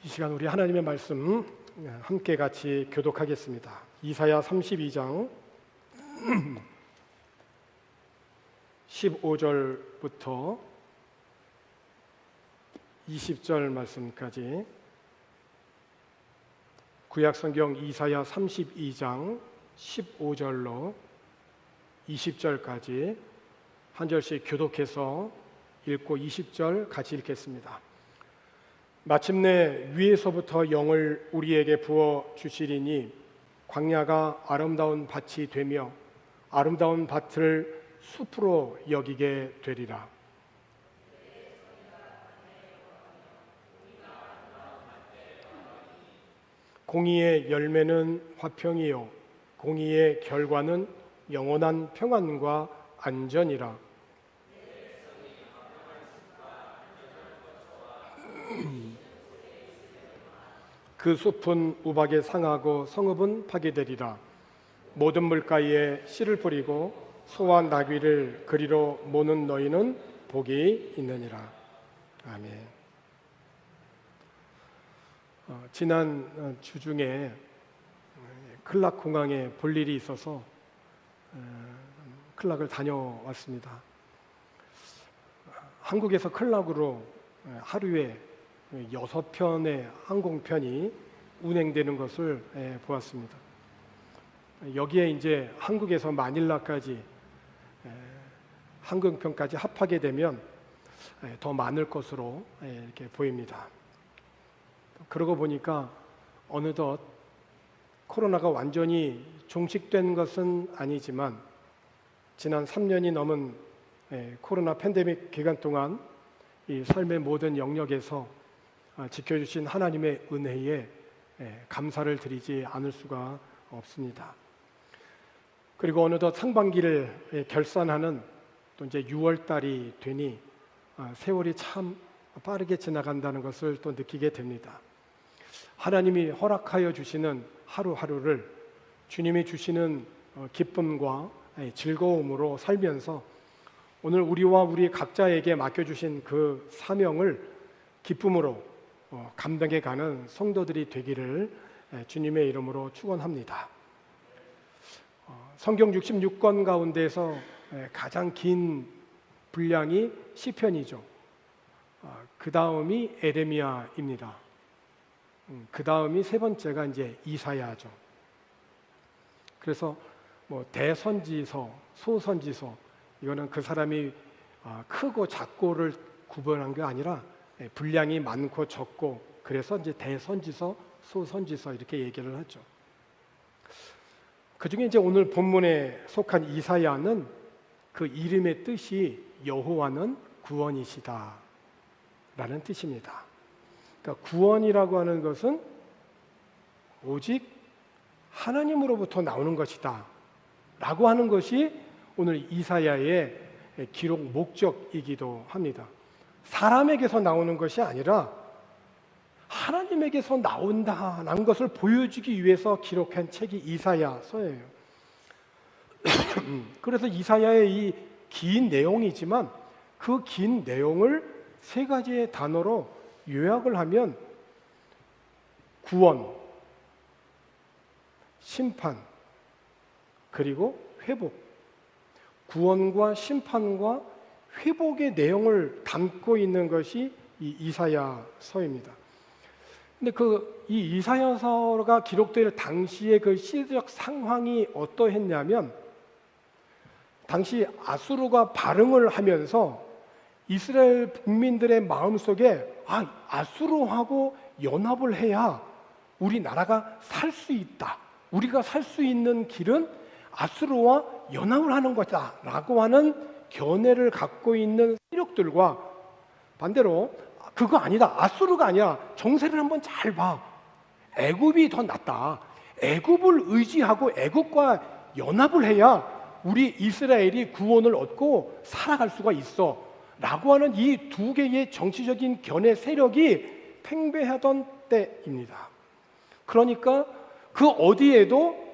이 시간 우리 하나님의 말씀 함께 같이 교독하겠습니다. 이사야 32장 15절부터 20절 말씀까지, 구약성경 이사야 32장 15절로 20절까지 한 절씩 교독해서 읽고 20절 같이 읽겠습니다. 마침내 위에서부터 영을 우리에게 부어 주시리니 광야가 아름다운 밭이 되며 아름다운 밭을 숲으로 여기게 되리라. 공의의 열매는 화평이요 공의의 결과는 영원한 평안과 안전이라. 그 숲은 우박에 상하고 성읍은 파괴되리라. 모든 물가에 씨를 뿌리고 소와 나귀를 그리로 모는 너희는 복이 있느니라. 아멘. 지난 주 중에 클락 공항에 볼 일이 있어서 클락을 다녀왔습니다. 한국에서 클락으로 하루에 6편의 항공편이 운행되는 것을 보았습니다. 여기에 이제 한국에서 마닐라까지 항공편까지 합하게 되면 더 많을 것으로 이렇게 보입니다. 그러고 보니까 어느덧 코로나가 완전히 종식된 것은 아니지만 지난 3년이 넘은 코로나 팬데믹 기간 동안 이 삶의 모든 영역에서 지켜주신 하나님의 은혜에 감사를 드리지 않을 수가 없습니다. 그리고 어느덧 상반기를 결산하는 또 이제 6월 달이 되니 세월이 참 빠르게 지나간다는 것을 또 느끼게 됩니다. 하나님이 허락하여 주시는 하루하루를 주님이 주시는 기쁨과 즐거움으로 살면서 오늘 우리와 우리 각자에게 맡겨주신 그 사명을 기쁨으로 감당해가는 성도들이 되기를 주님의 이름으로 축원합니다. 성경 66권 가운데서 가장 긴 분량이 시편이죠. 그 다음이 에레미야입니다. 그 다음이 세 번째가 이제 이사야죠. 그래서 뭐 대선지서, 소선지서, 이거는 그 사람이 크고 작고를 구분한 게 아니라 분량이 많고 적고, 그래서 이제 대선지서, 소선지서 이렇게 얘기를 하죠. 그 중에 이제 오늘 본문에 속한 이사야는 그 이름의 뜻이 여호와는 구원이시다 라는 뜻입니다. 그러니까 구원이라고 하는 것은 오직 하나님으로부터 나오는 것이다 라고 하는 것이 오늘 이사야의 기록 목적이기도 합니다. 사람에게서 나오는 것이 아니라 하나님에게서 나온다는 것을 보여주기 위해서 기록한 책이 이사야서예요. 그래서 이사야의 이 긴 내용이지만 그 긴 내용을 세 가지의 단어로 요약을 하면 구원, 심판, 그리고 회복, 구원과 심판과 회복의 내용을 담고 있는 것이 이 이사야서입니다. 근데 이 이사야서가 기록될 당시의 그 시대적 상황이 어떠했냐면, 당시 아수르가 발흥을 하면서 이스라엘 국민들의 마음속에 아수르하고 연합을 해야 우리나라가 살 수 있다, 우리가 살 수 있는 길은 아수르와 연합을 하는 것이다 라고 하는 견해를 갖고 있는 세력들과 반대로 그거 아니다, 아수르가 아니야, 정세를 한번 잘 봐, 애굽이 더 낫다, 애굽을 의지하고 애굽과 연합을 해야 우리 이스라엘이 구원을 얻고 살아갈 수가 있어 라고 하는 이 두 개의 정치적인 견해 세력이 팽배하던 때입니다. 그러니까 그 어디에도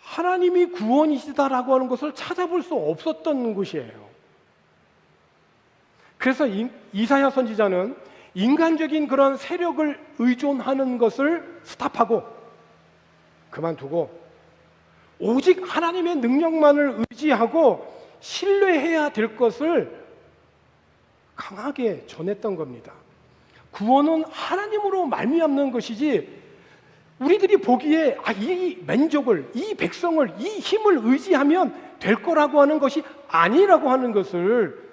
하나님이 구원이시다라고 하는 것을 찾아볼 수 없었던 곳이에요. 그래서 이사야 선지자는 인간적인 그런 세력을 의존하는 것을 스탑하고 그만두고 오직 하나님의 능력만을 의지하고 신뢰해야 될 것을 강하게 전했던 겁니다. 구원은 하나님으로 말미암는 것이지 우리들이 보기에 이 민족을, 이 백성을, 이 힘을 의지하면 될 거라고 하는 것이 아니라고 하는 것을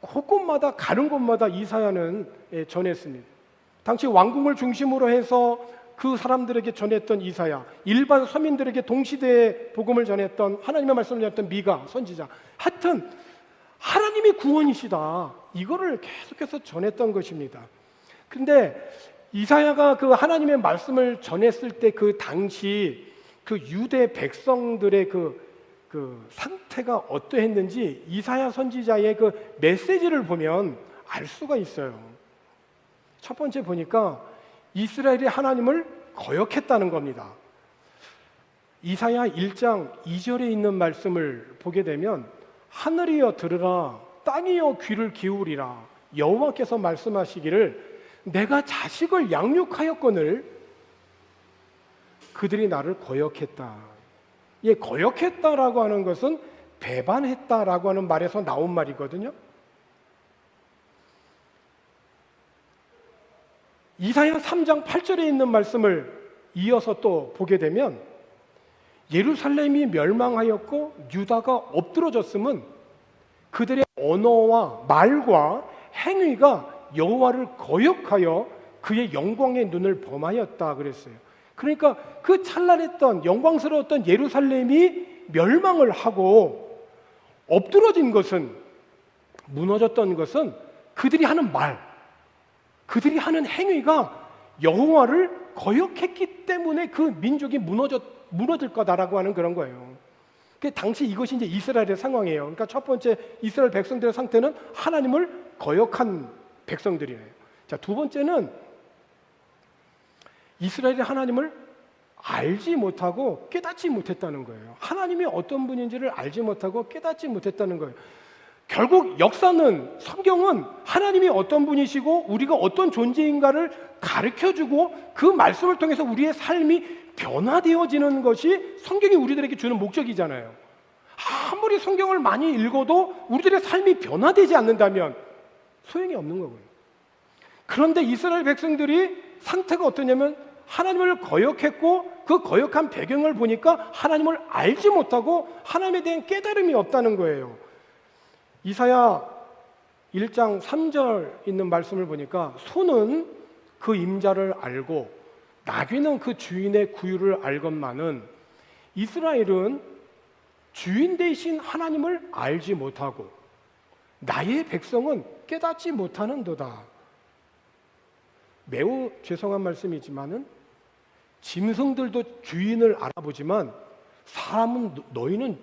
곳곳마다 가는 곳마다 이사야는 전했습니다. 당시 왕궁을 중심으로 해서 그 사람들에게 전했던 이사야, 일반 서민들에게 동시대에 복음을 전했던 하나님의 말씀을 전했던 미가 선지자, 하여튼 하나님이 구원이시다, 이거를 계속해서 전했던 것입니다. 근데 이사야가 그 하나님의 말씀을 전했을 때 그 당시 그 유대 백성들의 그 상태가 어떠했는지 이사야 선지자의 그 메시지를 보면 알 수가 있어요. 첫 번째 보니까 이스라엘이 하나님을 거역했다는 겁니다. 이사야 1장 2절에 있는 말씀을 보게 되면 하늘이여 들으라, 땅이여 귀를 기울이라, 여호와께서 말씀하시기를 내가 자식을 양육하였거늘 그들이 나를 거역했다. 거역했다라고 하는 것은 배반했다라고 하는 말에서 나온 말이거든요. 이사야 3장 8절에 있는 말씀을 이어서 또 보게 되면 예루살렘이 멸망하였고 유다가 엎드러졌음은 그들의 언어와 말과 행위가 여호와를 거역하여 그의 영광의 눈을 범하였다 그랬어요. 그러니까 그 찬란했던 영광스러웠던 예루살렘이 멸망을 하고 엎드러진 것은, 무너졌던 것은 그들이 하는 말, 그들이 하는 행위가 여호와를 거역했기 때문에 그 민족이 무너질 거다라고 하는 그런 거예요. 당시 이것이 이제 이스라엘의 상황이에요. 그러니까 첫 번째 이스라엘 백성들의 상태는 하나님을 거역한 백성들이에요. 자, 두 번째는 이스라엘이 하나님을 알지 못하고 깨닫지 못했다는 거예요. 하나님이 어떤 분인지를 알지 못하고 깨닫지 못했다는 거예요. 결국 역사는, 성경은 하나님이 어떤 분이시고 우리가 어떤 존재인가를 가르쳐주고 그 말씀을 통해서 우리의 삶이 변화되어지는 것이 성경이 우리들에게 주는 목적이잖아요. 아무리 성경을 많이 읽어도 우리들의 삶이 변화되지 않는다면 소용이 없는 거고요. 그런데 이스라엘 백성들이 상태가 어떠냐면 하나님을 거역했고 그 거역한 배경을 보니까 하나님을 알지 못하고 하나님에 대한 깨달음이 없다는 거예요. 이사야 1장 3절 있는 말씀을 보니까 소는 그 임자를 알고 나귀는 그 주인의 구유를 알건만은 이스라엘은 주인 되신 하나님을 알지 못하고 나의 백성은 깨닫지 못하는도다. 매우 죄송한 말씀이지만은 짐승들도 주인을 알아보지만 사람은, 너희는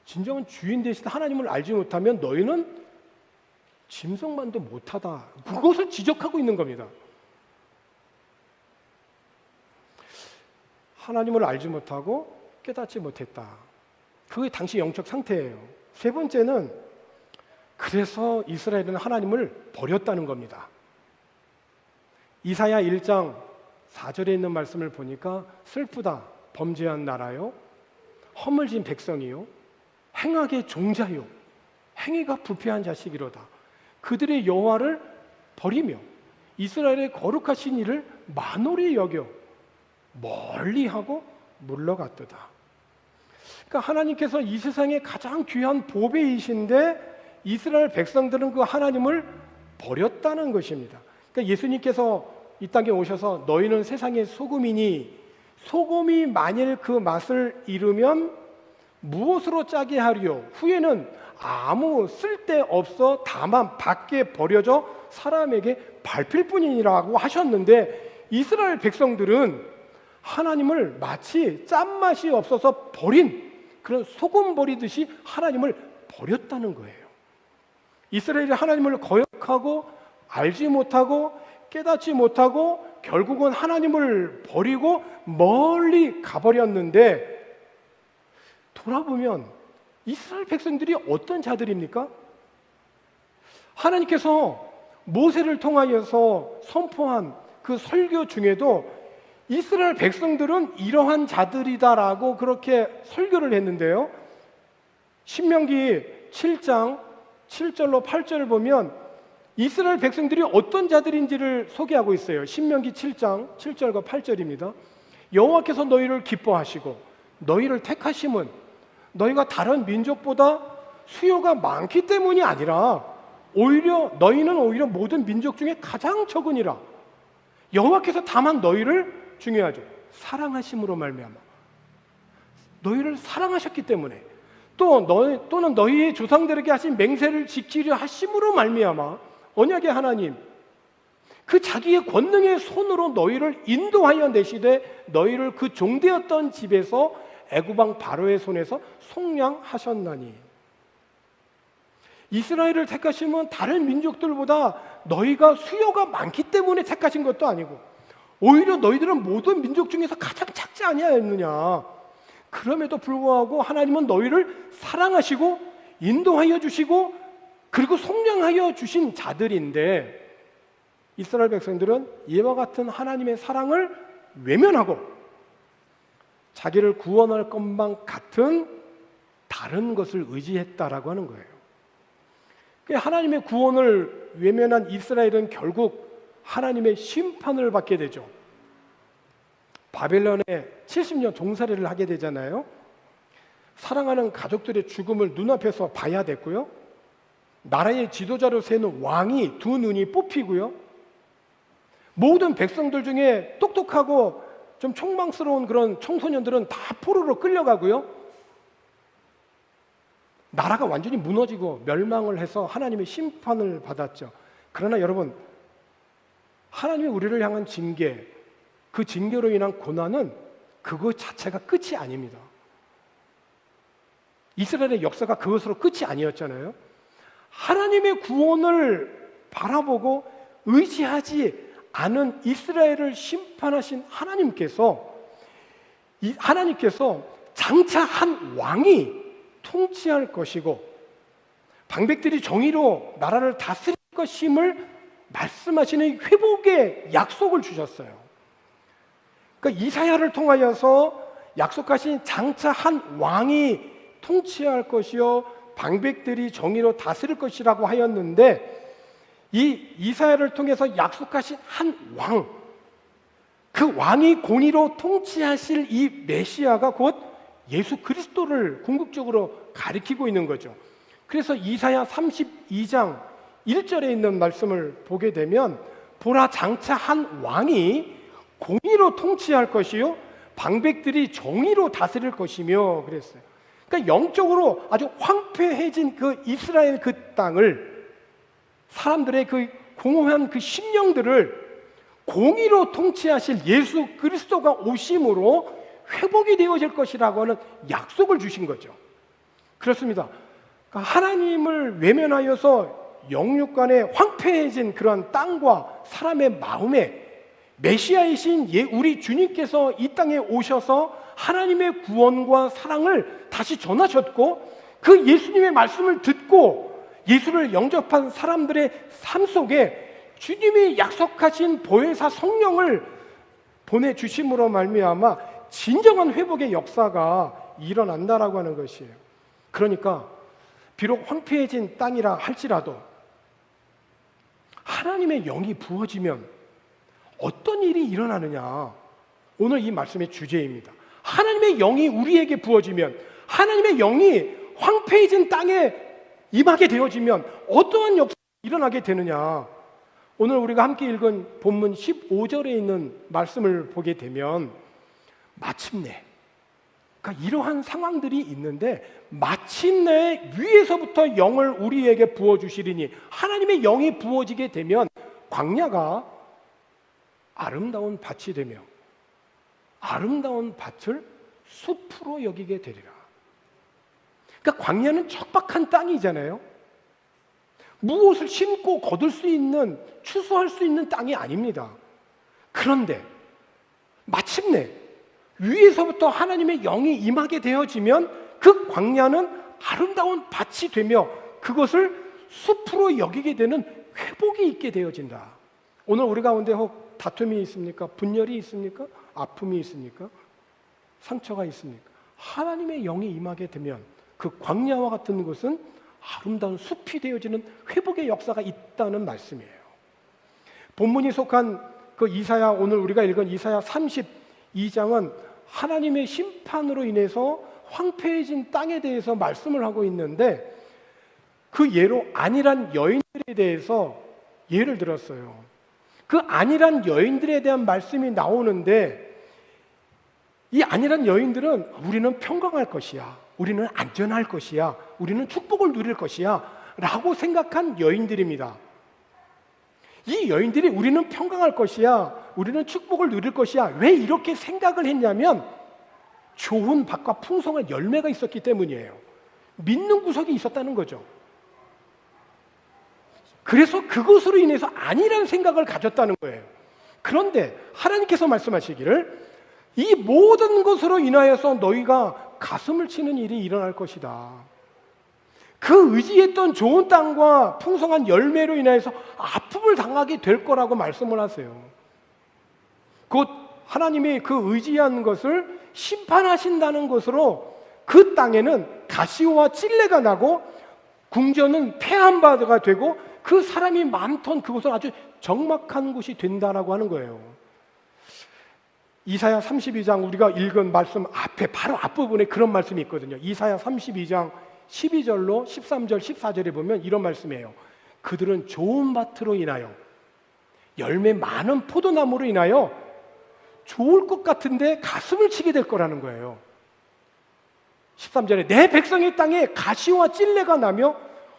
진정한 주인 되신 하나님을 알지 못하면 너희는 짐승만도 못하다. 그것을 지적하고 있는 겁니다. 하나님을 알지 못하고 깨닫지 못했다. 그게 당시 영적 상태예요. 세 번째는 그래서 이스라엘은 하나님을 버렸다는 겁니다. 이사야 1장 4절에 있는 말씀을 보니까 슬프다. 범죄한 나라요, 허물진 백성이요, 행악의 종자요, 행위가 부패한 자식이로다. 그들의 여호와를 버리며 이스라엘의 거룩하신 이를 만홀히 여겨 멀리하고 물러갔도다. 그러니까 하나님께서 이 세상에 가장 귀한 보배이신데 이스라엘 백성들은 그 하나님을 버렸다는 것입니다. 그러니까 예수님께서 이 땅에 오셔서 너희는 세상의 소금이니 소금이 만일 그 맛을 잃으면 무엇으로 짜게 하리요? 후에는 아무 쓸데없어 다만 밖에 버려져 사람에게 밟힐 뿐이라고 하셨는데 이스라엘 백성들은 하나님을 마치 짠맛이 없어서 버린 그런 소금 버리듯이 하나님을 버렸다는 거예요. 이스라엘이 하나님을 거역하고 알지 못하고 깨닫지 못하고 결국은 하나님을 버리고 멀리 가버렸는데 돌아보면 이스라엘 백성들이 어떤 자들입니까? 하나님께서 모세를 통하여서 선포한 그 설교 중에도 이스라엘 백성들은 이러한 자들이다라고 그렇게 설교를 했는데요. 신명기 7장 7절로 8절을 보면 이스라엘 백성들이 어떤 자들인지를 소개하고 있어요. 신명기 7장 7절과 8절입니다. 여호와께서 너희를 기뻐하시고 너희를 택하심은 너희가 다른 민족보다 수요가 많기 때문이 아니라 너희는 오히려 모든 민족 중에 가장 적으니라. 여호와께서 다만 너희를 중요하죠. 사랑하심으로 말미암아 너희를 사랑하셨기 때문에 또는 너희의 조상들에게 하신 맹세를 지키려 하심으로 말미암아 언약의 하나님 그 자기의 권능의 손으로 너희를 인도하여 내시되 너희를 그 종되었던 집에서 애굽 왕 바로의 손에서 속량하셨나니. 이스라엘을 택하시면 다른 민족들보다 너희가 수요가 많기 때문에 택하신 것도 아니고 오히려 너희들은 모든 민족 중에서 가장 작지 아니하였느냐. 그럼에도 불구하고 하나님은 너희를 사랑하시고 인도하여 주시고 그리고 속량하여 주신 자들인데 이스라엘 백성들은 이와 같은 하나님의 사랑을 외면하고 자기를 구원할 것만 같은 다른 것을 의지했다라고 하는 거예요. 하나님의 구원을 외면한 이스라엘은 결국 하나님의 심판을 받게 되죠. 바벨론에 70년 종살이를 하게 되잖아요. 사랑하는 가족들의 죽음을 눈앞에서 봐야 됐고요. 나라의 지도자로 세는 왕이 두 눈이 뽑히고요. 모든 백성들 중에 똑똑하고 좀 총망스러운 그런 청소년들은 다 포로로 끌려가고요. 나라가 완전히 무너지고 멸망을 해서 하나님의 심판을 받았죠. 그러나 여러분, 하나님이 우리를 향한 징계, 그 징계로 인한 고난은 그것 자체가 끝이 아닙니다. 이스라엘의 역사가 그것으로 끝이 아니었잖아요. 하나님의 구원을 바라보고 의지하지 않은 이스라엘을 심판하신 하나님께서 장차 한 왕이 통치할 것이고 방백들이 정의로 나라를 다스릴 것임을 말씀하시는 회복의 약속을 주셨어요. 그러니까 이사야를 통하여서 약속하신 장차 한 왕이 통치할 것이요 방백들이 정의로 다스릴 것이라고 하였는데 이 이사야를 통해서 약속하신 한 왕, 그 왕이 공의로 통치하실 이 메시아가 곧 예수 그리스도를 궁극적으로 가리키고 있는 거죠. 그래서 이사야 32장 1절에 있는 말씀을 보게 되면 보라 장차 한 왕이 공의로 통치할 것이요 방백들이 정의로 다스릴 것이며 그랬어요. 그러니까 영적으로 아주 황폐해진 그 이스라엘 그 땅을 사람들의 그 공허한 그 심령들을 공의로 통치하실 예수 그리스도가 오심으로 회복이 되어질 것이라고 하는 약속을 주신 거죠. 그렇습니다. 그러니까 하나님을 외면하여서 영육 간에 황폐해진 그러한 땅과 사람의 마음에 메시아이신 우리 주님께서 이 땅에 오셔서 하나님의 구원과 사랑을 다시 전하셨고 그 예수님의 말씀을 듣고 예수를 영접한 사람들의 삶 속에 주님이 약속하신 보혜사 성령을 보내주심으로 말미암아 진정한 회복의 역사가 일어난다라고 하는 것이에요. 그러니까 비록 황폐해진 땅이라 할지라도 하나님의 영이 부어지면 어떤 일이 일어나느냐, 오늘 이 말씀의 주제입니다. 하나님의 영이 우리에게 부어지면, 하나님의 영이 황폐해진 땅에 임하게 되어지면 어떠한 역사가 일어나게 되느냐. 오늘 우리가 함께 읽은 본문 15절에 있는 말씀을 보게 되면 마침내, 그러니까 이러한 상황들이 있는데 마침내 위에서부터 영을 우리에게 부어주시리니, 하나님의 영이 부어지게 되면 광야가 아름다운 밭이 되며 아름다운 밭을 숲으로 여기게 되리라. 그러니까 광야는 척박한 땅이잖아요. 무엇을 심고 거둘 수 있는, 추수할 수 있는 땅이 아닙니다. 그런데 마침내 위에서부터 하나님의 영이 임하게 되어지면 그 광야는 아름다운 밭이 되며 그것을 숲으로 여기게 되는 회복이 있게 되어진다. 오늘 우리 가운데 혹 다툼이 있습니까? 분열이 있습니까? 아픔이 있습니까? 상처가 있습니까? 하나님의 영이 임하게 되면 그 광야와 같은 곳은 아름다운 숲이 되어지는 회복의 역사가 있다는 말씀이에요. 본문이 속한 그 이사야, 오늘 우리가 읽은 이사야 32장은 하나님의 심판으로 인해서 황폐해진 땅에 대해서 말씀을 하고 있는데, 그 예로 안일한 여인들에 대해서 예를 들었어요. 그 안일한 여인들에 대한 말씀이 나오는데, 이 안일한 여인들은 우리는 평강할 것이야, 우리는 안전할 것이야, 우리는 축복을 누릴 것이야 라고 생각한 여인들입니다. 이 여인들이 우리는 평강할 것이야, 우리는 축복을 누릴 것이야, 왜 이렇게 생각을 했냐면 좋은 밭과 풍성한 열매가 있었기 때문이에요. 믿는 구석이 있었다는 거죠. 그래서 그것으로 인해서 아니라는 생각을 가졌다는 거예요. 그런데 하나님께서 말씀하시기를 이 모든 것으로 인하여서 너희가 가슴을 치는 일이 일어날 것이다. 그 의지했던 좋은 땅과 풍성한 열매로 인하여서 아픔을 당하게 될 거라고 말씀을 하세요. 곧 하나님이 그 의지한 것을 심판하신다는 것으로 그 땅에는 가시와 찔레가 나고 궁전은 폐한 바가 되고 그 사람이 많던 그곳은 아주 적막한 곳이 된다라고 하는 거예요. 이사야 32장 우리가 읽은 말씀 앞에 바로 앞부분에 그런 말씀이 있거든요. 이사야 32장 12절로 13절 14절에 보면 이런 말씀이에요. 그들은 좋은 밭으로 인하여 열매 많은 포도나무로 인하여 좋을 것 같은데 가슴을 치게 될 거라는 거예요. 13절에 내 백성의 땅에 가시와 찔레가 나며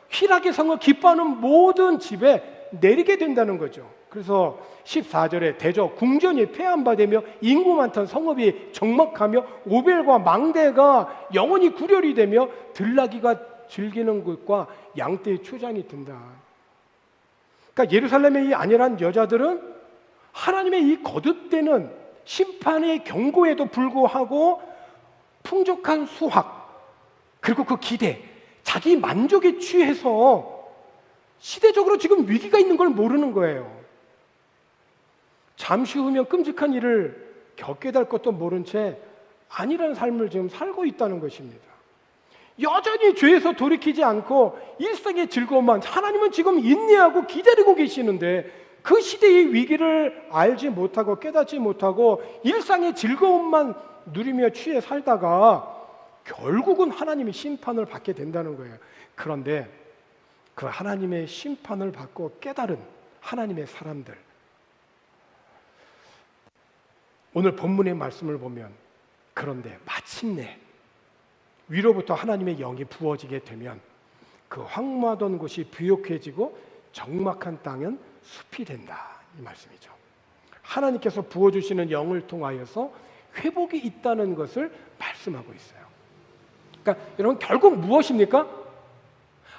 희락의 성을 기뻐하는 모든 집에 내리게 된다는 거죠. 그래서 14절에 대저 궁전이 폐한 바 되며 인구 많던 성읍이 적막하며 오벨과 망대가 영원히 구렬이 되며 들나귀가 즐기는 곳과 양떼의 초장이 든다. 그러니까 예루살렘의 이 안일한 여자들은 하나님의 이 거듭되는 심판의 경고에도 불구하고 풍족한 수확, 그리고 그 기대, 자기 만족에 취해서 시대적으로 지금 위기가 있는 걸 모르는 거예요. 잠시 후면 끔찍한 일을 겪게 될 것도 모른 채 안일한 삶을 지금 살고 있다는 것입니다. 여전히 죄에서 돌이키지 않고 일상의 즐거움만, 하나님은 지금 인내하고 기다리고 계시는데 그 시대의 위기를 알지 못하고 깨닫지 못하고 일상의 즐거움만 누리며 취해 살다가 결국은 하나님의 심판을 받게 된다는 거예요. 그런데 그 하나님의 심판을 받고 깨달은 하나님의 사람들, 오늘 본문의 말씀을 보면 그런데 마침내 위로부터 하나님의 영이 부어지게 되면 그 황무하던 곳이 부욕해지고 적막한 땅은 숲이 된다, 이 말씀이죠. 하나님께서 부어주시는 영을 통하여서 회복이 있다는 것을 말씀하고 있어요. 그러니까 여러분, 결국 무엇입니까?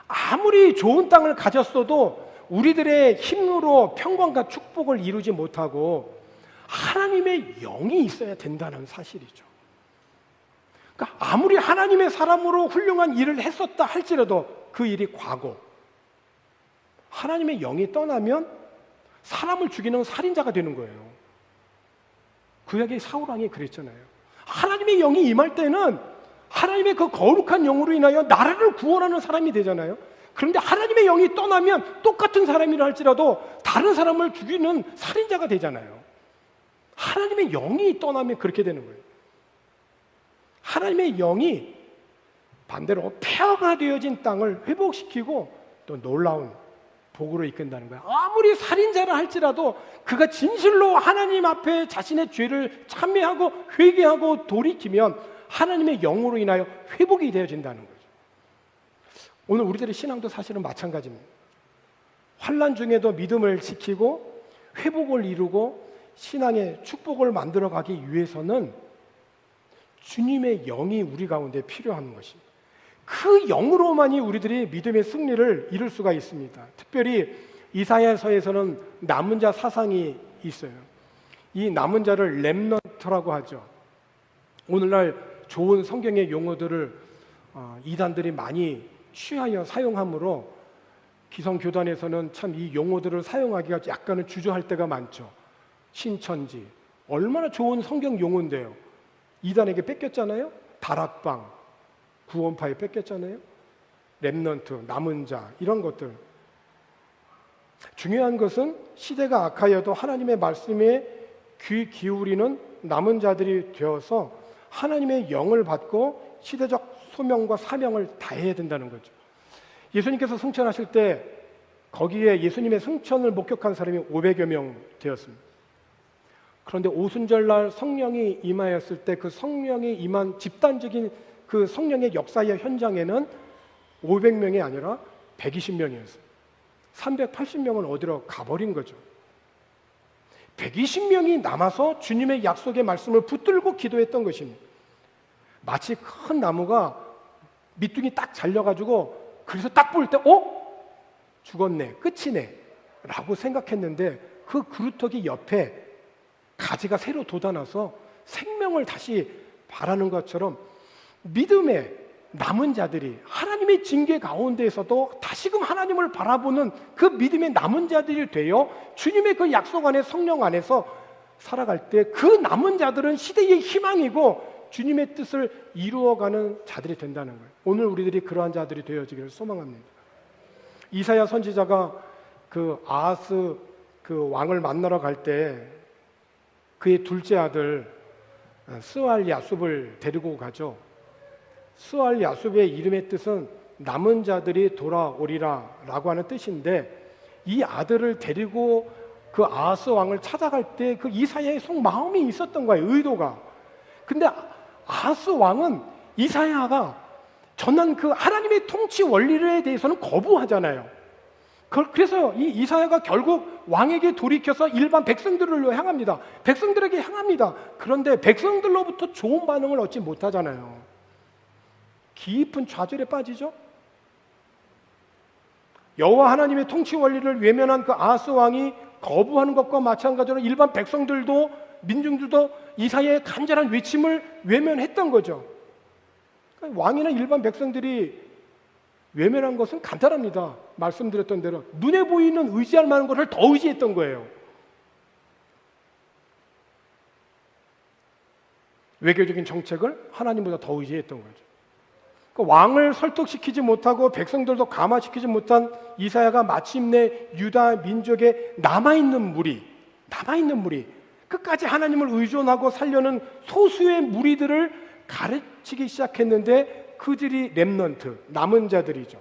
아무리 좋은 땅을 가졌어도 우리들의 힘으로 평강과 축복을 이루지 못하고 하나님의 영이 있어야 된다는 사실이죠. 그러니까 아무리 하나님의 사람으로 훌륭한 일을 했었다 할지라도 그 일이 과거, 하나님의 영이 떠나면 사람을 죽이는 살인자가 되는 거예요. 구약의 사울왕이 그랬잖아요. 하나님의 영이 임할 때는 하나님의 그 거룩한 영으로 인하여 나라를 구원하는 사람이 되잖아요. 그런데 하나님의 영이 떠나면 똑같은 사람이라 할지라도 다른 사람을 죽이는 살인자가 되잖아요. 하나님의 영이 떠나면 그렇게 되는 거예요. 하나님의 영이 반대로 폐허가 되어진 땅을 회복시키고 또 놀라운 복으로 이끈다는 거예요. 아무리 살인자라 할지라도 그가 진실로 하나님 앞에 자신의 죄를 참회하고 회개하고 돌이키면 하나님의 영으로 인하여 회복이 되어진다는 거죠. 오늘 우리들의 신앙도 사실은 마찬가지입니다. 환난 중에도 믿음을 지키고 회복을 이루고 신앙의 축복을 만들어가기 위해서는 주님의 영이 우리 가운데 필요한 것입니다. 그 영으로만이 우리들이 믿음의 승리를 이룰 수가 있습니다. 특별히 이사야서에서는 남은 자 사상이 있어요. 이 남은 자를 렘넌트라고 하죠. 오늘날 좋은 성경의 용어들을 이단들이 많이 취하여 사용하므로 기성교단에서는 참 이 용어들을 사용하기가 약간은 주저할 때가 많죠. 신천지, 얼마나 좋은 성경 용어인데요. 이단에게 뺏겼잖아요. 다락방, 구원파에 뺏겼잖아요. 렘넌트, 남은 자, 이런 것들. 중요한 것은 시대가 악하여도 하나님의 말씀에 귀 기울이는 남은 자들이 되어서 하나님의 영을 받고 시대적 소명과 사명을 다해야 된다는 거죠. 예수님께서 승천하실 때 거기에 예수님의 승천을 목격한 사람이 500여 명 되었습니다. 그런데 오순절날 성령이 임하였을 때 그 성령이 임한 집단적인 그 성령의 역사의 현장에는 500명이 아니라 120명이었어요. 380명은 어디로 가버린 거죠. 120명이 남아서 주님의 약속의 말씀을 붙들고 기도했던 것입니다. 마치 큰 나무가 밑둥이 딱 잘려가지고 그래서 딱 볼 때 죽었네, 끝이네 라고 생각했는데 그 그루터기 옆에 가지가 새로 돋아나서 생명을 다시 바라는 것처럼 믿음의 남은 자들이 하나님의 징계 가운데에서도 다시금 하나님을 바라보는 그 믿음의 남은 자들이 되어 주님의 그 약속 안에 성령 안에서 살아갈 때 그 남은 자들은 시대의 희망이고 주님의 뜻을 이루어가는 자들이 된다는 거예요. 오늘 우리들이 그러한 자들이 되어지기를 소망합니다. 이사야 선지자가 그 아하스 그 왕을 만나러 갈 때 그의 둘째 아들 스알 야숲을 데리고 가죠. 스알 야숲의 이름의 뜻은 남은 자들이 돌아오리라 라고 하는 뜻인데, 이 아들을 데리고 그 아하스 왕을 찾아갈 때 그 이사야의 속마음이 있었던 거예요. 의도가. 근데 아하스 왕은 이사야가 전한 그 하나님의 통치 원리에 대해서는 거부하잖아요. 그래서 이 이사야가 결국 왕에게 돌이켜서 일반 백성들을 향합니다. 백성들에게 향합니다. 그런데 백성들로부터 좋은 반응을 얻지 못하잖아요. 깊은 좌절에 빠지죠. 여호와 하나님의 통치 원리를 외면한 그 아하스 왕이 거부하는 것과 마찬가지로 일반 백성들도 민중들도 이사야의 간절한 외침을 외면했던 거죠. 왕이나 일반 백성들이 외면한 것은 간단합니다. 말씀드렸던 대로 눈에 보이는 의지할 만한 것을 더 의지했던 거예요. 외교적인 정책을 하나님보다 더 의지했던 거죠. 그 왕을 설득시키지 못하고 백성들도 감화시키지 못한 이사야가 마침내 유다 민족의 남아있는 무리, 끝까지 하나님을 의존하고 살려는 소수의 무리들을 가르치기 시작했는데 그들이 렘넌트, 남은 자들이죠.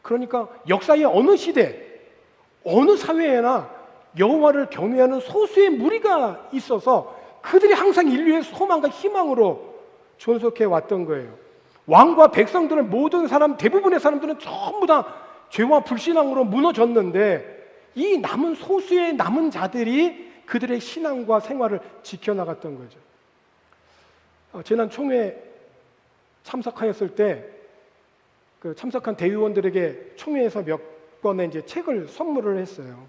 그러니까 역사의 어느 시대, 어느 사회에나 여호와를 경외하는 소수의 무리가 있어서 그들이 항상 인류의 소망과 희망으로 존속해 왔던 거예요. 왕과 백성들은 모든 사람, 대부분의 사람들은 전부 다 죄와 불신앙으로 무너졌는데 이 남은 소수의 남은 자들이 그들의 신앙과 생활을 지켜나갔던 거죠. 지난 총회 참석하였을 때 그 참석한 대의원들에게 총회에서 몇 권의 이제 책을 선물을 했어요.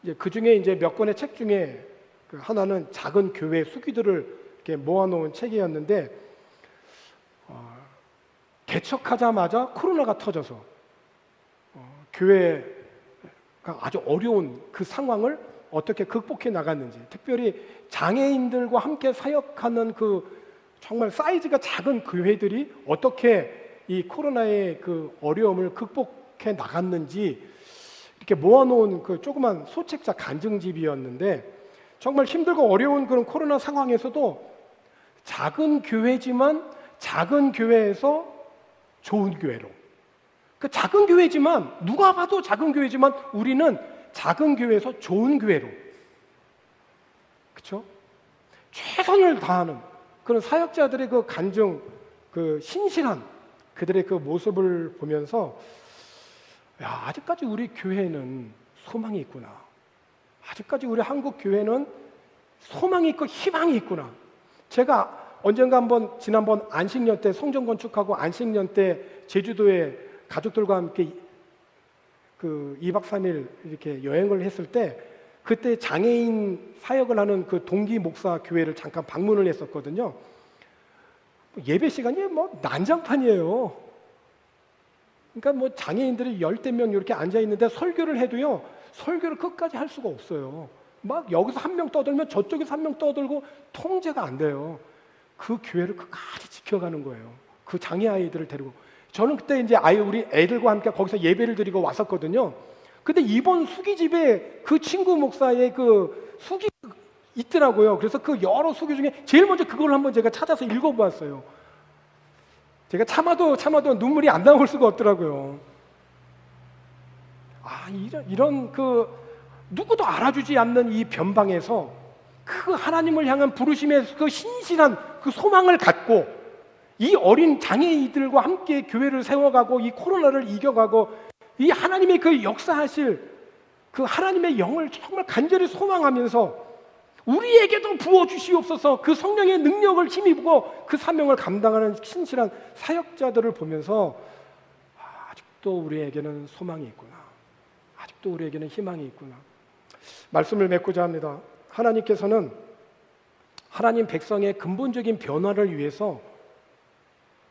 이제 그 중에 이제 몇 권의 책 중에 그 하나는 작은 교회 수기들을 이렇게 모아놓은 책이었는데, 개척하자마자 코로나가 터져서 교회가 아주 어려운 그 상황을 어떻게 극복해 나갔는지, 특별히 장애인들과 함께 사역하는 그 정말 사이즈가 작은 교회들이 어떻게 이 코로나의 그 어려움을 극복해 나갔는지 이렇게 모아놓은 그 조그만 소책자 간증집이었는데, 정말 힘들고 어려운 그런 코로나 상황에서도 작은 교회지만 작은 교회에서 좋은 교회로, 그 작은 교회지만 누가 봐도 작은 교회지만 우리는 작은 교회에서 좋은 교회로, 그렇죠? 최선을 다하는 그런 사역자들의 그 간증, 그 신실한 그들의 그 모습을 보면서 야, 아직까지 우리 교회는 소망이 있구나. 아직까지 우리 한국 교회는 소망이 있고 희망이 있구나. 제가 언젠가 한번 지난번 안식년 때 성전 건축하고 안식년 때 제주도에 가족들과 함께 그 2박 3일 이렇게 여행을 했을 때 그때 장애인 사역을 하는 그 동기 목사 교회를 잠깐 방문을 했었거든요. 예배 시간이 뭐 난장판이에요. 그러니까 뭐 장애인들이 열댓 명 이렇게 앉아 있는데 설교를 해도요, 설교를 끝까지 할 수가 없어요. 막 여기서 한 명 떠들면 저쪽에서 한 명 떠들고 통제가 안 돼요. 그 교회를 끝까지 지켜가는 거예요. 그 장애 아이들을 데리고. 저는 그때 이제 우리 애들과 함께 거기서 예배를 드리고 왔었거든요. 근데 이번 수기집에 그 친구 목사의 그 수기 있더라고요. 그래서 그 여러 수기 중에 제일 먼저 그걸 한번 제가 찾아서 읽어보았어요. 제가 참아도 눈물이 안 나올 수가 없더라고요. 이런 그 누구도 알아주지 않는 이 변방에서 그 하나님을 향한 부르심의 그 신실한 그 소망을 갖고 이 어린 장애인들과 함께 교회를 세워가고 이 코로나를 이겨가고 이 하나님의 그 역사하실 그 하나님의 영을 정말 간절히 소망하면서 우리에게도 부어주시옵소서, 그 성령의 능력을 힘입고 그 사명을 감당하는 신실한 사역자들을 보면서 아직도 우리에게는 소망이 있구나, 아직도 우리에게는 희망이 있구나. 말씀을 맺고자 합니다. 하나님께서는 하나님 백성의 근본적인 변화를 위해서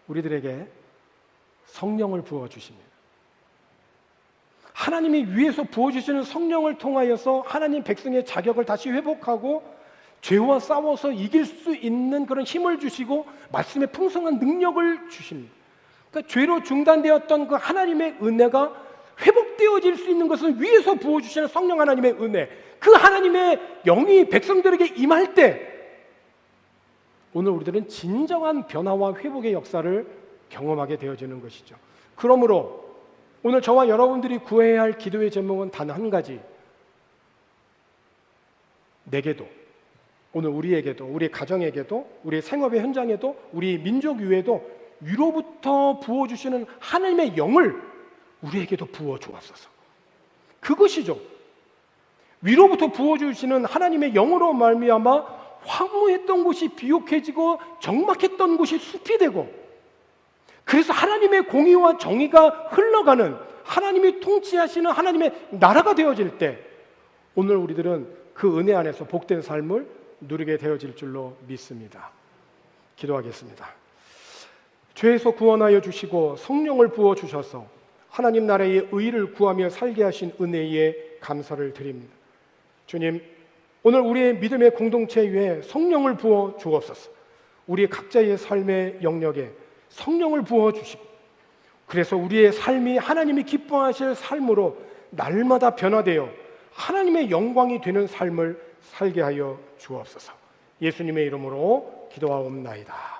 우리들에게 성령을 부어주십니다. 하나님이 위에서 부어주시는 성령을 통하여서 하나님 백성의 자격을 다시 회복하고 죄와 싸워서 이길 수 있는 그런 힘을 주시고 말씀의 풍성한 능력을 주십니다. 그러니까 죄로 중단되었던 그 하나님의 은혜가 회복되어질 수 있는 것은 위에서 부어주시는 성령 하나님의 은혜, 그 하나님의 영이 백성들에게 임할 때 오늘 우리들은 진정한 변화와 회복의 역사를 경험하게 되어지는 것이죠. 그러므로 오늘 저와 여러분들이 구해야 할 기도의 제목은 단 한 가지. 내게도, 오늘 우리에게도, 우리 가정에게도, 우리 생업의 현장에도, 우리 민족 위에도 위로부터 부어주시는 하나님의 영을 우리에게도 부어주옵소서. 그것이죠. 위로부터 부어주시는 하나님의 영으로 말미암아 황무했던 곳이 비옥해지고 적막했던 곳이 숲이 되고, 그래서 하나님의 공의와 정의가 흘러가는, 하나님이 통치하시는 하나님의 나라가 되어질 때 오늘 우리들은 그 은혜 안에서 복된 삶을 누리게 되어질 줄로 믿습니다. 기도하겠습니다. 죄에서 구원하여 주시고 성령을 부어주셔서 하나님 나라의 의를 구하며 살게 하신 은혜에 감사를 드립니다. 주님, 오늘 우리의 믿음의 공동체 위에 성령을 부어 주옵소서. 우리 각자의 삶의 영역에 성령을 부어주시고, 그래서 우리의 삶이 하나님이 기뻐하실 삶으로 날마다 변화되어 하나님의 영광이 되는 삶을 살게 하여 주옵소서. 예수님의 이름으로 기도하옵나이다.